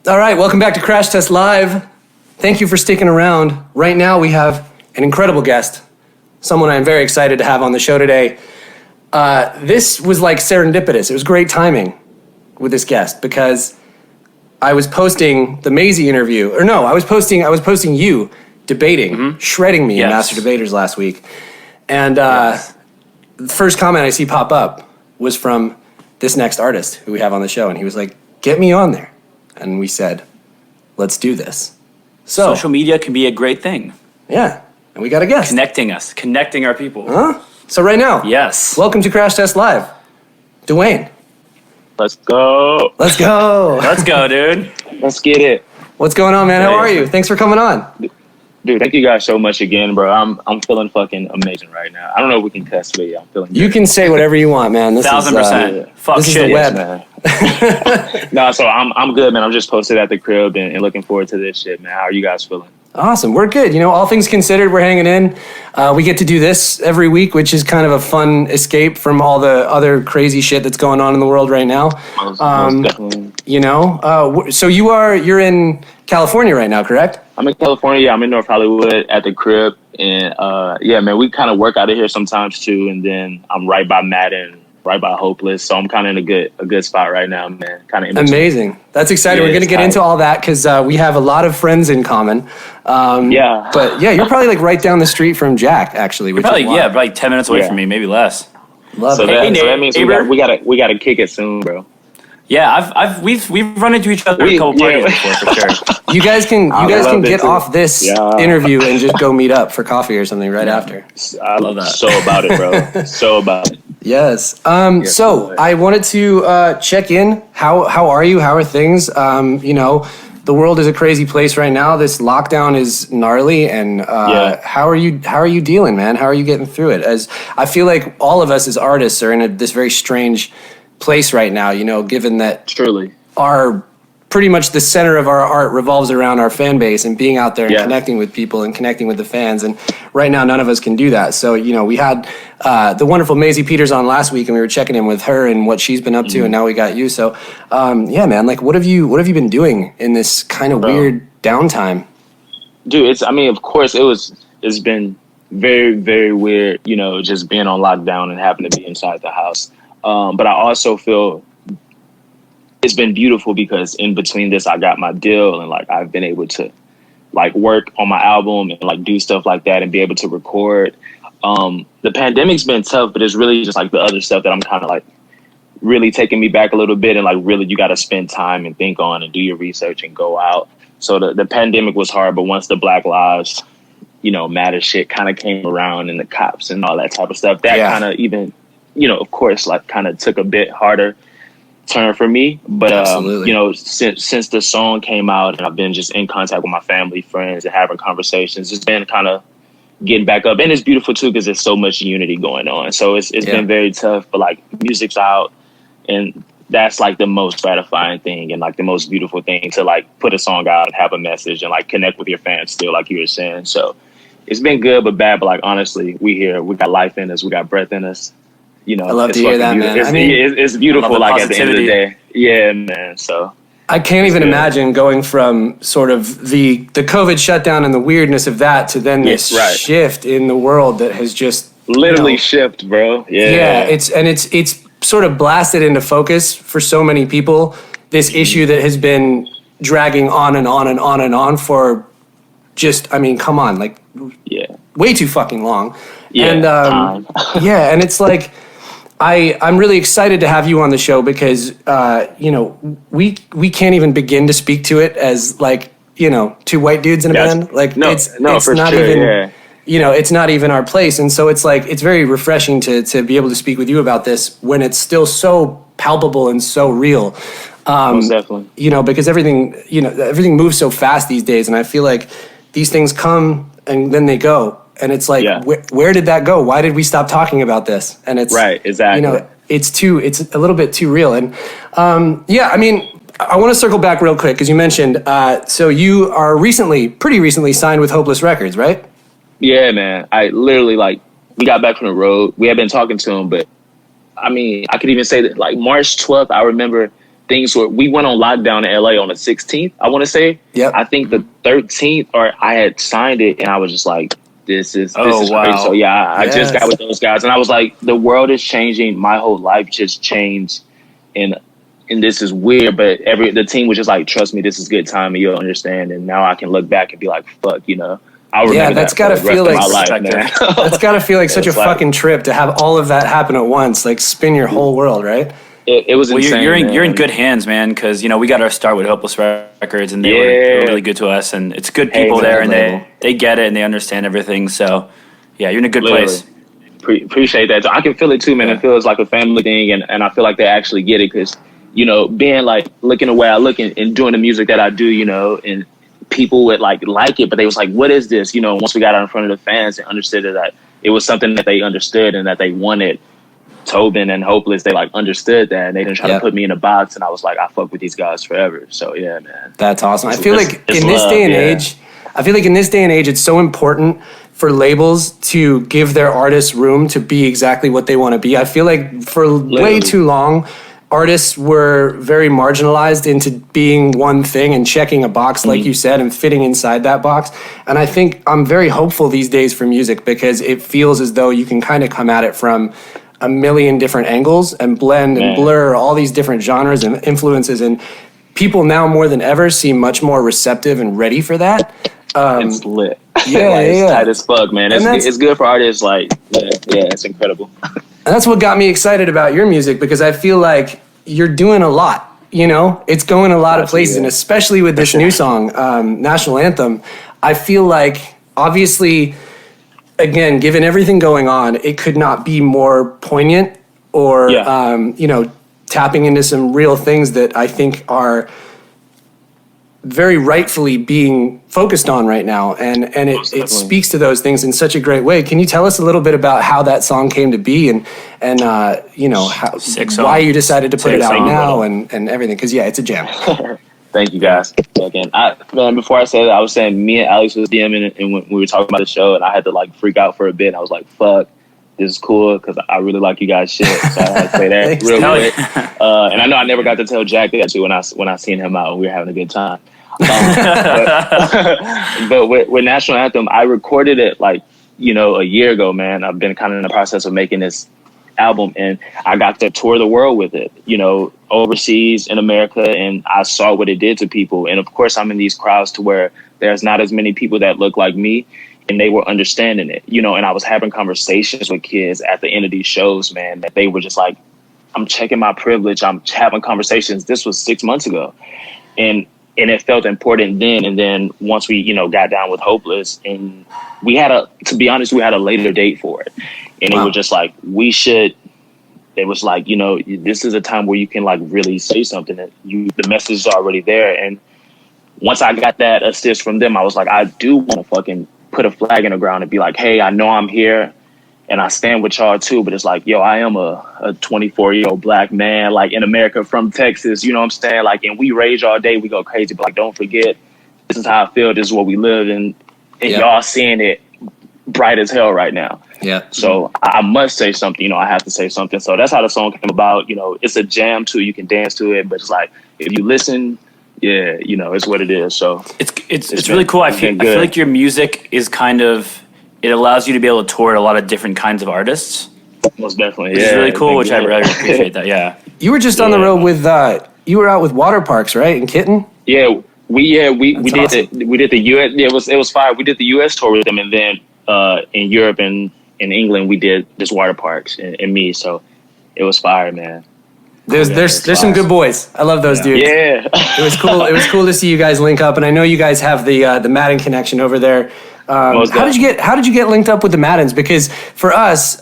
All right, welcome back to Crash Test Live. Thank you for sticking around. Right now we have an incredible guest, someone I'm very excited to have on the show today. This was like serendipitous. It was great timing with this guest because I was posting the Maisie interview, or no, I was posting you debating, shredding me in Master Debaters last week. And the first comment I see pop up was from this next artist who we have on the show. And he was like, get me on there. And we said, let's do this. So social media can be a great thing. Yeah. And we got a guest. Connecting our people. Huh? So right now, yes. Welcome to Crash Test Live, Dwayne. Let's go. Let's go. Let's go, dude. Let's get it. What's going on, man? How are you? Thanks for coming on. Dude, thank you guys so much again, bro. I'm feeling fucking amazing right now. I don't know if we can cuss, but yeah, I'm feeling good. You can say whatever you want, man. This 1,000%. Fuck this shit. Is the web. Man. No, so I'm good, man. I'm just posted at the crib and looking forward to this shit, man. How are you guys feeling? Awesome. We're good. You know, all things considered, we're hanging in. We get to do this every week, which is kind of a fun escape from all the other crazy shit that's going on in the world right now. Most definitely. You know, so you're in California right now, correct? I'm in California. Yeah, I'm in North Hollywood at the crib. And yeah, man, we kind of work out of here sometimes too. And then I'm right by Madden, right by Hopeless. So I'm kind of in a good spot right now, man. Kind of amazing. That's exciting. We're going to get into all that because we have a lot of friends in common. Yeah. But yeah, you're probably like right down the street from Jack, actually. Which probably 10 minutes away from me, maybe less. Love so it. So that means we gotta kick it soon, bro. Yeah, we've run into each other a couple parties before for sure. You guys can get off this interview and just go meet up for coffee or something right after. I love that. So about it, bro. So about it. Yes. So I wanted to check in. How are you? How are things? You know, the world is a crazy place right now. This lockdown is gnarly, and how are you dealing, man? How are you getting through it? As I feel like all of us as artists are in this very strange place right now, you know, given that truly our pretty much the center of our art revolves around our fan base and being out there and connecting with people and connecting with the fans. And right now, none of us can do that. So, you know, we had the wonderful Maisie Peters on last week and we were checking in with her and what she's been up to. And now we got you. So, yeah, man, like what have you been doing in this kind of weird downtime? Dude, of course it's been very, very weird, you know, just being on lockdown and having to be inside the house. But I also feel it's been beautiful because in between this, I got my deal and like I've been able to like work on my album and like do stuff like that and be able to record. The pandemic's been tough, but it's really just like the other stuff that I'm kind of like really taking me back a little bit. And like really you got to spend time and think on and do your research and go out. So the pandemic was hard, but once the Black Lives, you know, Matter shit kind of came around and the cops and all that type of stuff, that kind of even, you know, of course, like kind of took a bit harder turn for me. But, you know, since the song came out and I've been just in contact with my family, friends and having conversations, it's been kind of getting back up. And it's beautiful, too, because there's so much unity going on. So it's been very tough. But like music's out and that's like the most gratifying thing and like the most beautiful thing to like put a song out and have a message and like connect with your fans still, like you were saying. So it's been good but bad. But like, honestly, we got life in us. We got breath in us. You know, I love to hear that, man. It's beautiful. Like at the end of the day, yeah, man. So I can't even imagine going from sort of the COVID shutdown and the weirdness of that to then this shift in the world that has just literally shift, bro. Yeah, it's sort of blasted into focus for so many people. This issue that has been dragging on and on and on and on for just, I mean, come on, like way too fucking long. Yeah, and and it's like. I'm really excited to have you on the show because, you know, we can't even begin to speak to it as like, you know, two white dudes in a band. Like it's not even, you know, it's not even our place. And so it's like, it's very refreshing to be able to speak with you about this when it's still so palpable and so real. Most definitely. You know, because everything moves so fast these days. And I feel like these things come and then they go. And it's like, where did that go? Why did we stop talking about this? And it's exactly. You know, it's a little bit too real. And I mean, I want to circle back real quick because you mentioned. So you are pretty recently signed with Hopeless Records, right? Yeah, man. I literally we got back from the road. We had been talking to him, but I mean, I could even say that like March 12th. I remember things were, we went on lockdown in LA on the 16th, I want to say. Yep. I think the 13th, or I had signed it, and I was just like, this is wow. crazy. So yeah, I just got with those guys, and I was like, the world is changing. My whole life just changed, and this is weird, but the team was just like, trust me, this is good time, and you'll understand. And now I can look back and be like, fuck, you know. I'll remember that's that gotta for the feel rest like of my life, man. that's gotta feel like such a fucking trip to have all of that happen at once, like spin your whole world, right? It was insane. You're in good hands, man, because we got our start with Hopeless Records, and they were really good to us, and it's good people there, and they get it and they understand everything. So yeah, you're in a good place. Appreciate that. I can feel it too, man. It feels like a family thing, and I feel like they actually get it because being like looking the way I look and doing the music that I do, and people would like it, but they was like, what is this? Once we got out in front of the fans and understood that it was something that they understood and that they wanted. Tobin and Hopeless, they like understood that, and they didn't try to put me in a box, and I was like, I fuck with these guys forever. So yeah, man, that's awesome. I feel like in this day and age, it's so important for labels to give their artists room to be exactly what they want to be. I feel like for way too long, artists were very marginalized into being one thing and checking a box, like you said, and fitting inside that box. And I think I'm very hopeful these days for music because it feels as though you can kind of come at it from a million different angles and blend and blur all these different genres and influences. And people now more than ever seem much more receptive and ready for that. It's lit. It's tight as fuck, man. It's good for artists. Like, it's incredible. And that's what got me excited about your music because I feel like you're doing a lot. It's going a lot of places, and especially with this new song, National Anthem. I feel like, obviously, again, given everything going on, it could not be more poignant or, tapping into some real things that I think are very rightfully being focused on right now. And it speaks to those things in such a great way. Can you tell us a little bit about how that song came to be and why you decided to put it out now and everything? Because, it's a jam. Thank you, guys. Again, before I said that, I was saying me and Alex was DMing, and when we were talking about the show, and I had to like freak out for a bit. And I was like, "Fuck, this is cool," because I really like you guys' shit. So I had to say that real quick. And I know I never got to tell Jack that too when I seen him out and we were having a good time. But with National Anthem, I recorded it like a year ago, man. I've been kind of in the process of making this album, and I got to tour the world with it, overseas in America, and I saw what it did to people. And of course, I'm in these crowds to where there's not as many people that look like me, and they were understanding it, and I was having conversations with kids at the end of these shows, man, that they were just like, I'm checking my privilege, I'm having conversations. This was 6 months ago, and it felt important then. And then once we, got down with Hopeless, and to be honest, we had a later date for it. And it was just like, it was like, this is a time where you can like really say something that the message is already there. And once I got that assist from them, I was like, I do want to fucking put a flag in the ground and be like, hey, I know I'm here and I stand with y'all too. But it's like, yo, I am a 24-year-old black man, like in America from Texas, you know what I'm saying? Like, and we rage all day, we go crazy, but like, don't forget, this is how I feel, this is what we live in, and y'all seeing it bright as hell right now. Yeah. So I must say something, I have to say something. So that's how the song came about. It's a jam too. You can dance to it, but it's like, if you listen, it's what it is. So it's really cool. I feel like your music is it allows you to be able to tour a lot of different kinds of artists. Most definitely. It's really cool, which I really appreciate that. Yeah. You were just on the road with, you were out with Water Parks, right? In Kitten? Yeah. We did the US. It was fire. We did the US tour with them, and then in Europe and in England we did this Water Parks and me. So it was fire, man. There's some good boys. I love those dudes. Yeah. It was cool. It was cool to see you guys link up, and I know you guys have the Madden connection over there. How did you get linked up with the Maddens? Because for us,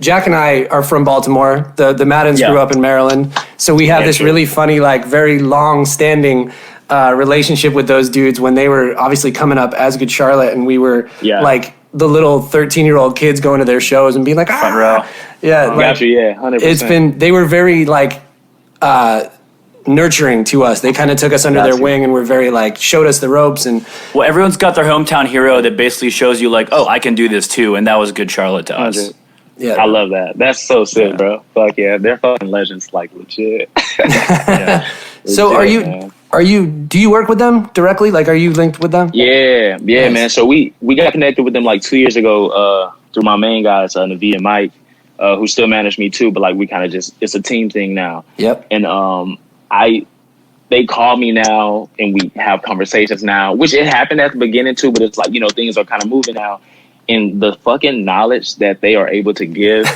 Jack and I are from Baltimore. The Maddens grew up in Maryland, so we have this really funny, like very long-standing relationship with those dudes when they were obviously coming up as Good Charlotte, and we were like the little 13-year-old kids going to their shows and being like, front row. Yeah, got you. Yeah, 100%. They were very like nurturing to us. They kind of took us under their wing and were very like showed us the ropes. And well, everyone's got their hometown hero that basically shows you like, oh, I can do this too, and that was Good Charlotte to us. Yeah, I love that. That's so sick, bro. Fuck yeah, they're fucking legends, like legit. Yeah. So Legit, do you work with them directly? Like, are you linked with them? Yeah, Nice. man. So we got connected with them like 2 years ago through my main guys, Naveed and Mike, who still manage me too. But like we kind of just, it's a team thing now. Yep. And they call me now and we have conversations now, which it happened at the beginning too, but it's like, you know, things are kind of moving now. And the fucking knowledge that they are able to give,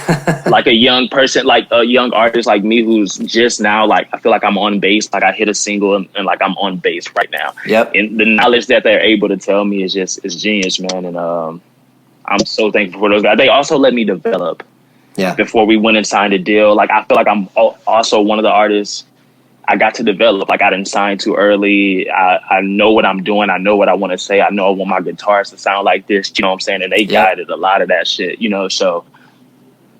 like a young person, like a young artist like me, who's just now, like, I feel like I'm on base, like I hit a single and like I'm on base right now. Yep. And the knowledge that they're able to tell me is genius, man. And I'm so thankful for those guys. They also let me develop before we went and signed a deal. Like, I feel like I'm also one of the artists I got to develop. Like, I didn't sign too early. I know what I'm doing. I know what I want to say. I know I want my guitars to sound like this. You know what I'm saying? And they guided a lot of that shit, you know? So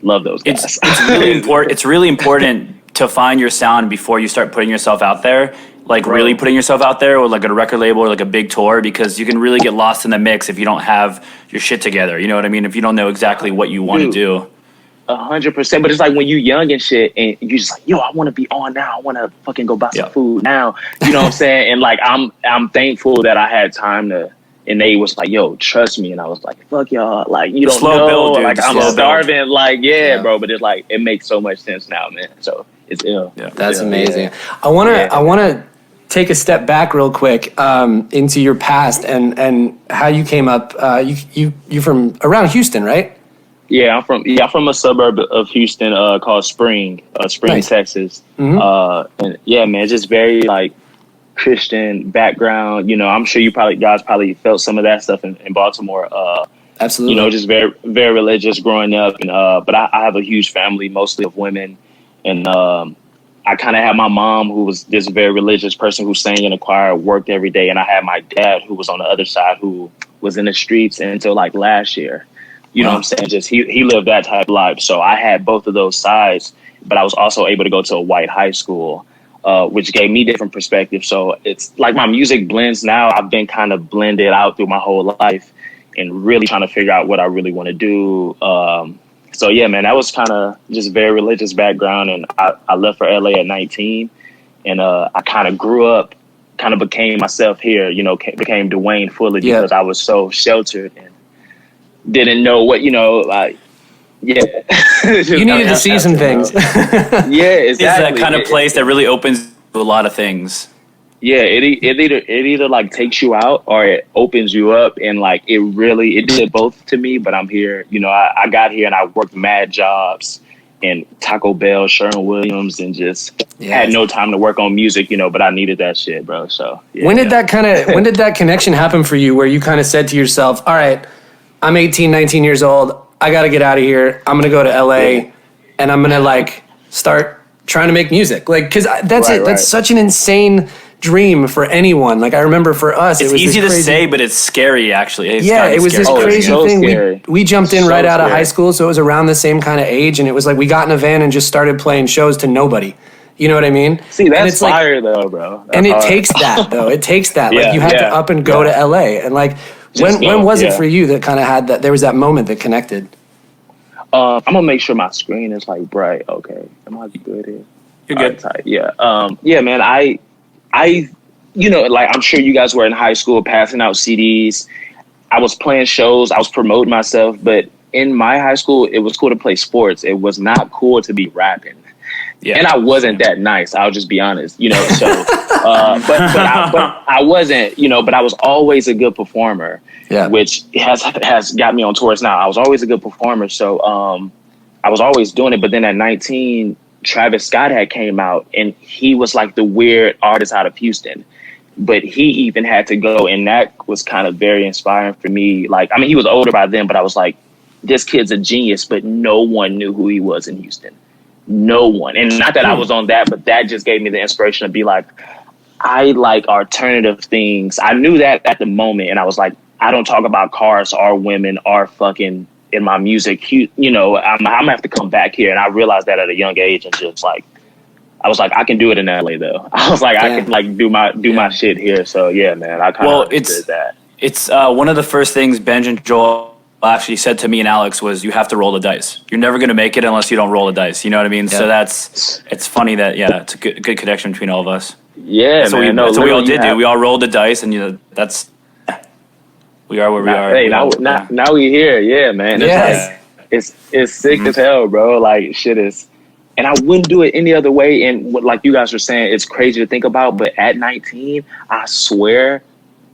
love those guys. It's really important. It's really important to find your sound before you start putting yourself out there. Like, really putting yourself out there, or like a record label or like a big tour, because you can really get lost in the mix if you don't have your shit together. You know what I mean? If you don't know exactly what you want to do. 100%, but it's like when you young and shit, and you just like, yo, I want to be on now. I want to fucking go buy some food now. You know what I'm saying? And like, I'm thankful that I had time to. And they was like, yo, trust me. And I was like, fuck y'all. Like, you don't know. Build, dude. Like, I'm starving. Like, bro. But it's like, it makes so much sense now, man. So it's ill. Yeah, that's amazing. Yeah. I wanna take a step back real quick into your past and how you came up. You from around Houston, right? Yeah, I'm from a suburb of Houston called Spring, nice. Texas. Mm-hmm. And yeah, man, just very like Christian background. You know, I'm sure guys probably felt some of that stuff in Baltimore. Absolutely. You know, just very, very religious growing up. And but I have a huge family, mostly of women. And I kind of had my mom, who was this very religious person who sang in a choir, worked every day. And I had my dad, who was on the other side, who was in the streets until like last year. You know what I'm saying? Just he lived that type of life. So I had both of those sides, but I was also able to go to a white high school, which gave me different perspectives. So it's like my music blends now. I've been kind of blended out through my whole life and really trying to figure out what I really want to do. So yeah, man, that was kind of just very religious background. And I left for LA at 19, and I kind of grew up, kind of became myself here, you know, became Dwayne fully because I was so sheltered and didn't know what, you know, like, you needed to see some things. Yeah, exactly. It's that kind of place that really opens a lot of things. Yeah, it either like takes you out or it opens you up, and like it did both to me. But I'm here, you know, I got here and I worked mad jobs and Taco Bell, Sherwin-Williams, and just had no time to work on music, you know, but I needed that shit, bro. So when did that connection happen for you, where you kind of said to yourself, all right, I'm 18, 19 years old. I got to get out of here. I'm going to go to LA and I'm going to like start trying to make music. Like, cause that's it. That's such an insane dream for anyone. Like, I remember for us, it's easy to say, but it's scary actually. It was this crazy thing. Scary. We jumped in right out of high school. So it was around the same kind of age. And it was like, we got in a van and just started playing shows to nobody. You know what I mean? See, that's fire though, bro. And it takes that though. It takes that. Like you had to up and go to LA and like, when was it for you that kind of had that? There was that moment that connected. I'm gonna make sure my screen is like bright. Okay, am I good here? You're good. Tight. Yeah. Yeah, man. I, you know, like I'm sure you guys were in high school passing out CDs. I was playing shows. I was promoting myself. But in my high school, it was cool to play sports. It was not cool to be rapping. Yeah. And I wasn't that nice. I'll just be honest, you know. So, but I wasn't, you know. But I was always a good performer, which has got me on tours now. I was always a good performer, so I was always doing it. But then at 19, Travis Scott had came out, and he was like the weird artist out of Houston. But he even had to go, and that was kind of very inspiring for me. Like, I mean, he was older by then, but I was like, this kid's a genius. But no one knew who he was in Houston. No one. And not that I was on that, but that just gave me the inspiration to be like, I like alternative things. I knew that at the moment. And I was like, I don't talk about cars or women or fucking in my music. You know, I'm gonna have to come back here. And I realized that at a young age, and just like, I was like, I can do it in LA though. I was like, I can like do my shit here. So yeah, man, I kind of did that. It's one of the first things Benj and Joel actually said to me and Alex was, you have to roll the dice. You're never going to make it unless you don't roll the dice. You know what I mean? Yeah. So it's funny that, it's a good connection between all of us. Yeah, That's man. what we all did, dude. We all rolled the dice, and we are where we are. Hey, now we here. Yeah, man. It's sick as hell, bro. Like, shit is... And I wouldn't do it any other way. And like you guys were saying, it's crazy to think about. But at 19, I swear,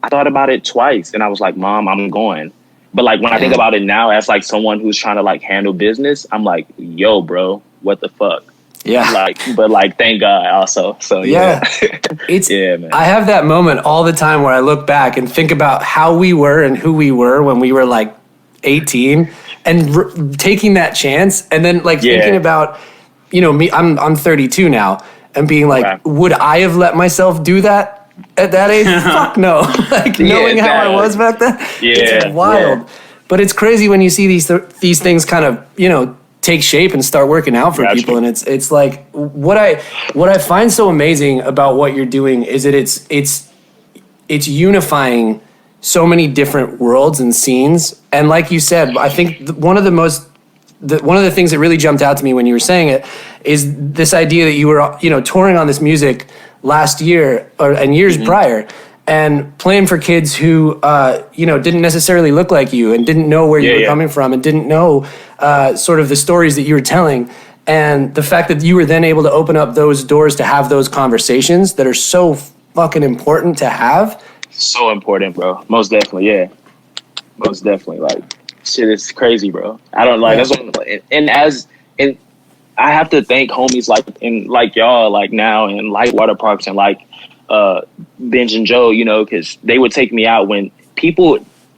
I thought about it twice. And I was like, Mom, I'm going. But like when I think about it now, as like someone who's trying to like handle business, I'm like, yo, bro, what the fuck? Yeah. But thank God also. So yeah. Man. I have that moment all the time where I look back and think about how we were and who we were when we were like 18 and taking that chance. And then like thinking about, me, I'm 32 now, and being like, would I have let myself do that at that age? Fuck no. Like knowing how I was back then, it's wild. Yeah. But it's crazy when you see these things kind of, take shape and start working out for people. And it's like what I find so amazing about what you're doing is that it's unifying so many different worlds and scenes. And like you said, I think one of the things that really jumped out to me when you were saying it is this idea that you were, touring on this music last year and years prior and playing for kids who, didn't necessarily look like you and didn't know where you were coming from and didn't know sort of the stories that you were telling. And the fact that you were then able to open up those doors to have those conversations that are so fucking important to have. So important, bro. Most definitely, yeah. Most definitely, like... Shit is crazy, bro. I don't like that's what, and I have to thank homies like y'all like now and like water parks and like Benj and Joe, because they would take me out when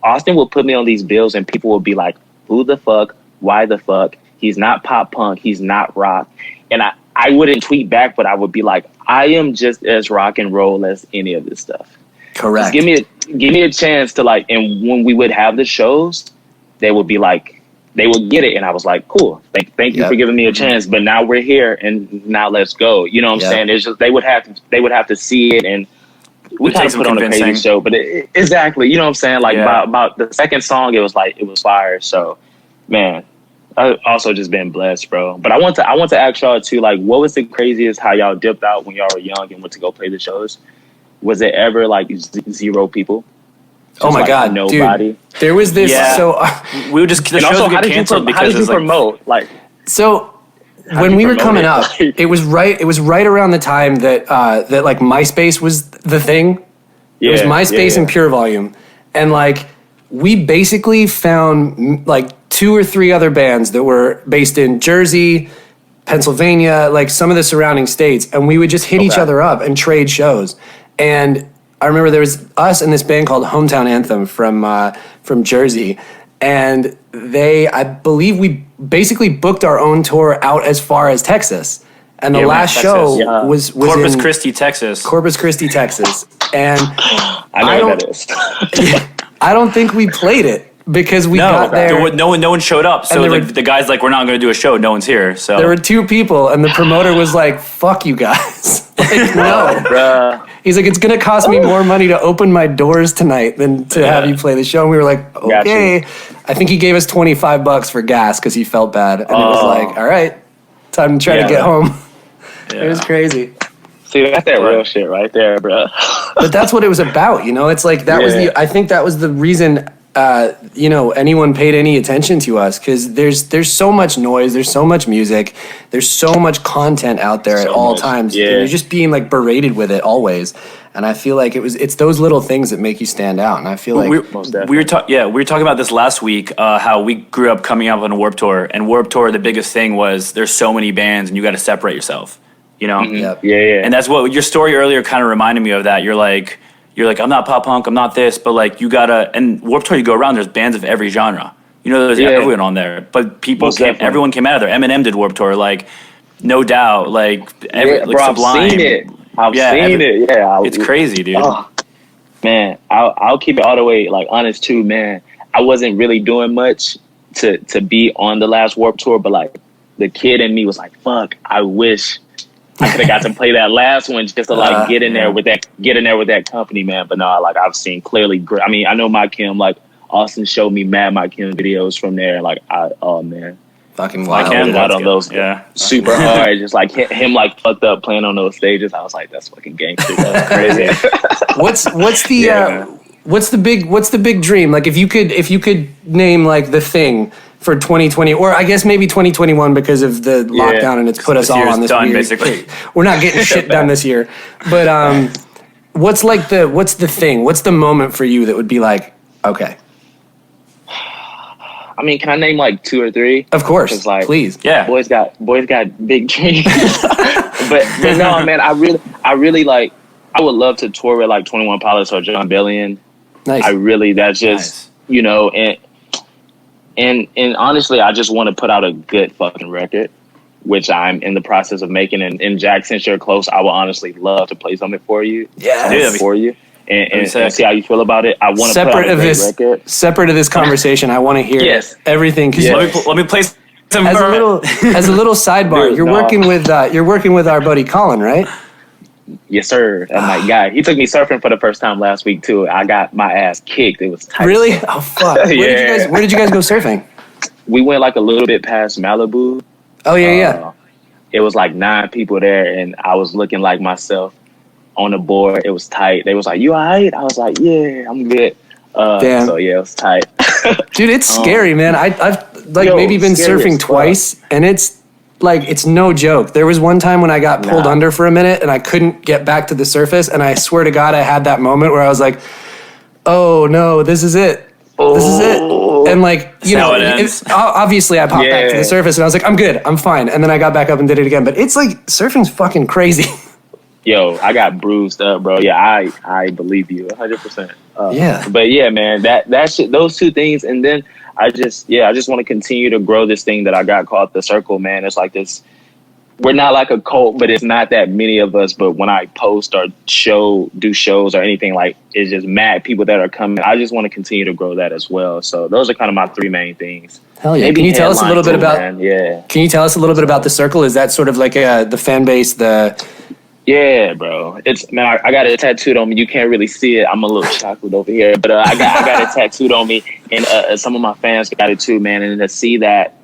Austin would put me on these bills and people would be like, who the fuck? Why the fuck? He's not pop punk. He's not rock. And I wouldn't tweet back, but I would be like, I am just as rock and roll as any of this stuff. Correct. Just give me a chance to like, and when we would have the shows, they would be like, they would get it. And I was like, cool. Thank you for giving me a chance. But now we're here and now let's go. You know what I'm saying? It's just, they would have to see it and we kind of put on a crazy show, but exactly. You know what I'm saying? Like about the second song, it was fire. So man, I also just been blessed, bro. But I want to ask y'all too, like, what was the craziest how y'all dipped out when y'all were young and went to go play the shows? Was it ever like zero people? Oh my God, nobody. Dude, there was this. Yeah. So we would just the shows would get canceled because how did you promote? Like, so when we were coming up, it was right around the time that that like MySpace was the thing. It was MySpace and Pure Volume, and like we basically found like 2 or 3 other bands that were based in Jersey, Pennsylvania, like some of the surrounding states, and we would just hit each other up and trade shows. And I remember there was us and this band called Hometown Anthem from Jersey, and I believe we basically booked our own tour out as far as Texas, and the last show was Corpus Christi, Texas. Corpus Christi, Texas, and I know what that is. I don't think we played it because we got there. No one showed up. So the guy's like, we're not going to do a show. No one's here. So there were 2 people, and the promoter was like, "Fuck you guys." Like, no, bruh. He's like, it's going to cost me more money to open my doors tonight than to have you play the show. And we were like, okay. I think he gave us $25 for gas because he felt bad. And it was like, all right, time to try to get home. It was crazy. See, that's that real shit right there, bro. But that's what it was about, It's like that was I think that was the reason, anyone paid any attention to us, because there's so much noise, there's so much music, there's so much content out there at all times. And you're just being like berated with it always. And I feel like it's those little things that make you stand out. And I feel like we were talking about this last week, how we grew up coming up on a Warped Tour, and Warped Tour, the biggest thing was there's so many bands and you got to separate yourself, Yep. Yeah. And that's what your story earlier kind of reminded me of. That you're like, I'm not pop punk, I'm not this, but like you gotta. And Warped Tour, you go around, there's bands of every genre. There's everyone on there, but everyone came out of there. Eminem did Warped Tour, like No Doubt, like Sublime. I've seen it. I've seen it. Yeah, it's crazy, dude. Oh, man, I'll keep it all the way like honest too, man. I wasn't really doing much to be on the last Warped Tour, but like the kid in me was like, fuck, I wish I could have got to play that last one just to like get in there with that company, man. But no, like I've seen clearly. I mean, I know my Kim, like Austin showed me Mad Mike Kim videos from there. Like, oh man, Fucking Like wild. him, out on those, yeah, super hard. Just like him, like fucked up playing on those stages. I was like, that's fucking gangster. That's crazy. What's the Yeah. what's the big dream? Like if you could name like the thing for 2020, or I guess maybe 2021 because of the lockdown and it's put us This all year's on this done, weird. basically. We're not getting shit done this year. But what's the thing? What's the moment for you that would be like, okay, I mean, can I name like 2 or 3? of course, 'Cause, like, please. yeah. Boys got big dreams. but no, man, I really like. I would love to tour with like 21 Pilots or John Bellion. Nice. That's just and honestly, I just want to put out a good fucking record, which I'm in the process of making. And Jack, since you're close, I would honestly love to play something for you. Yes. For you. And see how you feel about it. I want to put out a great record. Separate of this conversation, I want to hear Yes. everything. 'Cause Let me play some. as a little sidebar, Dude, you're no. working with our buddy Colin, right? Yes, sir. That's my guy. He took me surfing for the first time last week too. I got my ass kicked. It was tight. Really? Oh fuck! Yeah. Where did you guys go surfing? We went like a little bit past Malibu. Oh yeah. It was like 9 people there, and I was looking like myself on the board. It was tight. They was like, "You all right?" I was like, "Yeah, I'm good." Damn. So yeah, it was tight. Dude, it's scary, man. I've like maybe been scary surfing as fuck. twice, and it's like it's no joke. There was one time when I got pulled under for a minute, and I couldn't get back to the surface, and I swear to God, I had that moment where I was like, "Oh no, this is it. This is it." And like, you know, how it ends. obviously I popped back to Yeah. the surface, and I was like, "I'm good, I'm fine." And then I got back up and did it again. But it's like surfing's fucking crazy. Yo, I got bruised up, bro. Yeah, I believe you 100%. Yeah. But yeah, man, that shit, those 2 things, and then I just want to continue to grow this thing that I got called The Circle, man. It's like this. We're not like a cult, but it's not that many of us. But when I post or do shows or anything, like, it's just mad people that are coming. I just want to continue to grow that as well. So those are kind of my 3 main things. Hell yeah! Maybe Can you tell us a little bit headline about? too, man. Yeah. Can you tell us a little bit about The Circle? Is that sort of like the fan base? Yeah, bro. It's, man, I got it tattooed on me. You can't really see it. I'm a little shackled over here, but I got it tattooed on me, and some of my fans got it too, man. And to see that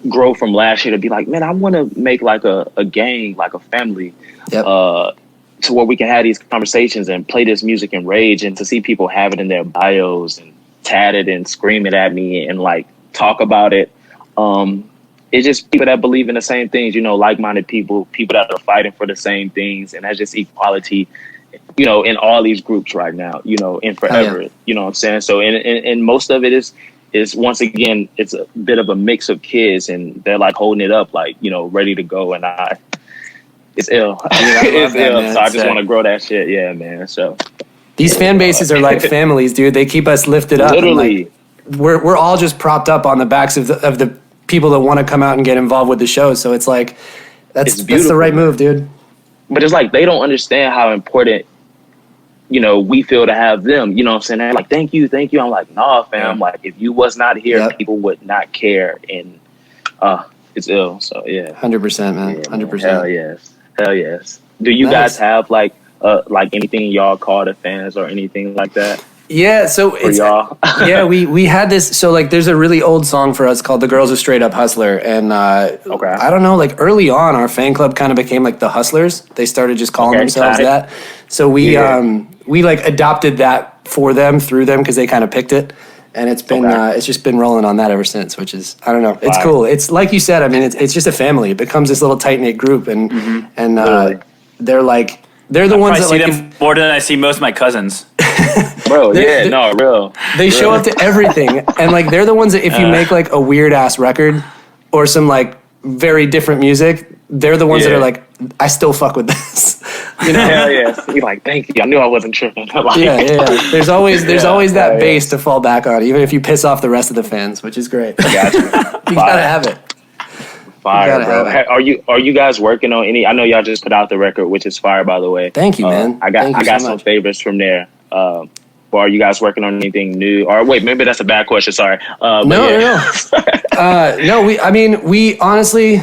grow from last year to be like, man, I want to make like a gang, like a family, Yep. to where we can have these conversations and play this music and rage, and to see people have it in their bios and tat it and scream it at me and like talk about it. It's just people that believe in the same things, like-minded people that are fighting for the same things, and that's just equality, in all these groups right now, and forever. yeah. You know what I'm saying? So, and most of it is once again, it's a bit of a mix of kids, and they're like holding it up, like, ready to go, and it's ill. It's ill. man. So I just want to grow that shit. Yeah, man. So These fan bases are like families, dude. They keep us lifted up. and, literally. like, we're all just propped up on the backs of the people that want to come out and get involved with the show. So it's like that's the beautiful. right move, dude. But it's like they don't understand how important, we feel to have them. You know what I'm saying? They're like, thank you. I'm like, nah, fam. Like, if you was not here, Yep. people would not care. And it's ill. So yeah. 100%, man. Yeah, 100%. Hell yes. Do you Nice. guys have like anything y'all call the fans or anything like that Yeah, so for it's y'all? yeah, we had this. So like, there's a really old song for us called "The Girl's a Straight Up Hustler," and Okay. I don't know, like early on, our fan club kind of became like the Hustlers. They started just calling Okay, themselves got it. that. So we Yeah. we like adopted that for them through them because they kind of picked it, and it's been Okay. it's just been rolling on that ever since. Which is, I don't know, it's Fire. cool. It's like you said. I mean, it's just a family. It becomes this little tight knit group, and Literally. they're the ones I that see like. them more than I see most of my cousins. Bro, They're- real. They show up to everything, and like they're the ones that if you make like a weird ass record or some like very different music, they're the ones that Yeah. are like, I still fuck with this. Hell yes. You're like, thank you. I knew I wasn't tripping. Like, Yeah. There's always that yeah. bass to fall back on, even if you piss off the rest of the fans, which is great. Gotcha. You gotta have it. Fire, gotta bro. have it. Are you guys working on any? I know y'all just put out the record, which is fire, by the way. Thank you, man. I got Thank you so some much. favorites from there. Or are you guys working on anything new? Or wait, maybe that's a bad question. Sorry. But No, yeah. no. We honestly,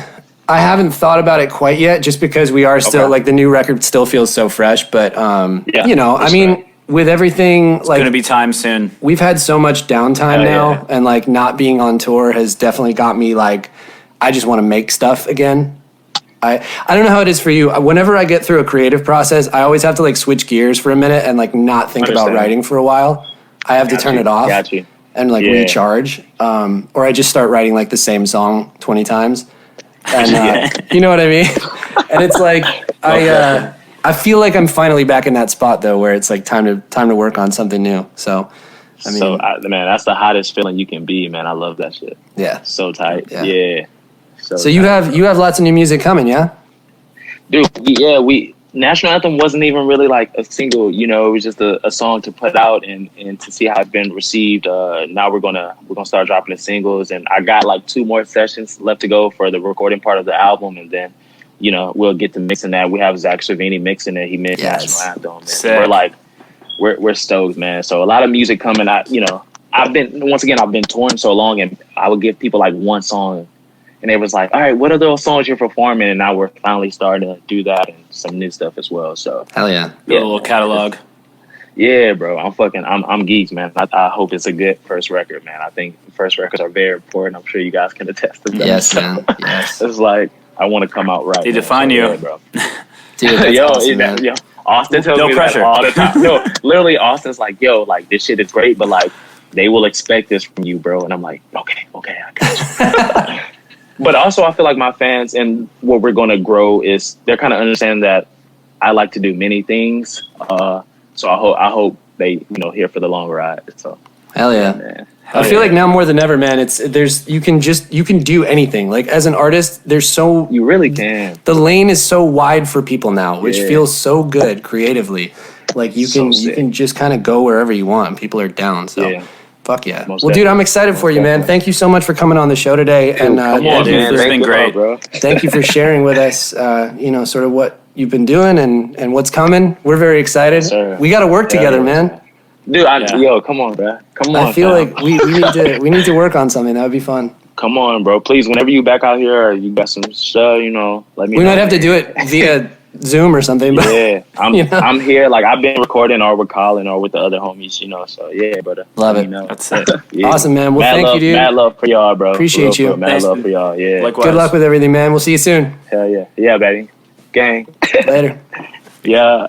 I haven't thought about it quite yet, just because we are still Okay. like the new record still feels so fresh. But Yeah, I that's mean, right. with everything, It's like gonna be time soon. we've had so much downtime now, yeah. and like not being on tour has definitely got me like, I just want to make stuff again. I don't know how it is for you. Whenever I get through a creative process, I always have to like switch gears for a minute and like not think about Understand. writing for a while. I have to turn it off Got you. and like Yeah. recharge, or I just start writing like the same song 20 times, and you know what I mean. And it's like I feel like I'm finally back in that spot though, where it's like time to work on something new. So, I mean, Man, that's the hottest feeling you can be, man. I love that shit. yeah. So tight. Yeah. Yeah. So you have lots of new music coming, yeah? Dude, we National Anthem wasn't even really like a single, you know, it was just a song to put out and to see how it's been received. Now we're gonna start dropping the singles, and I got like 2 more sessions left to go for the recording part of the album, and then, you know, we'll get to mixing that. We have Zach Cervini mixing it. He mixed Yes. National Anthem. Sick. And we're like, we're stoked, man. So a lot of music coming out. You know, I've been touring so long, and I would give people like one song. And it was like, all right, what are those songs you're performing? And now we're finally starting to do that and some new stuff as well. So Hell yeah. A little catalog. yeah, bro, I'm geeked, man. I hope it's a good first record, man. I think first records are very important. I'm sure you guys can attest to that. Yes, So, man. Yes. it's like I want to come out right. They man. define So, you. yeah, bro. Dude, that's awesome, man. Yo, Austin tells No me pressure. that all the time. No, literally, Austin's like, yo, like this shit is great, but like they will expect this from you, bro. And I'm like, okay, I got you. But also, I feel like my fans and what we're going to grow is they're kind of understanding that I like to do many things. So I hope they here for the long ride. So Hell yeah. man. I feel like now more than ever, man, you can do anything. Like as an artist, You really can. the lane is so wide for people now, which Yeah. feels so good creatively. Like you So can sick. just kind of go wherever you want. People are down. So Yeah. fuck yeah. Most Well, dude, I'm definitely. excited for Most you, man. definitely. Thank you so much for coming on the show today. And Come yeah, on, dude, man. this has Thank been you, great. bro. thank you for sharing with us, sort of what you've been doing and what's coming. We're very excited. Sir. We got to work Yeah, together, yeah. man. Dude, Yeah. come on, bro. Come on. I feel fam. like we need to work on something. That would be fun. Come on, bro. Please, whenever you back out here or you got some stuff, let me know. We might have to man. do it via Zoom or something. But Yeah, I'm You know? I'm here. Like I've been recording or with Colin or with the other homies, So yeah, brother. Love Let it. me know. That's it. Yeah. Awesome, man. Well, Mad thank love, you, dude. Mad love for y'all, bro. Appreciate For real, you. Mad Thanks, love dude. for y'all. Yeah. Likewise. good luck with everything, man. We'll see you soon. Hell yeah. Yeah, baby. Gang. Later. Yeah.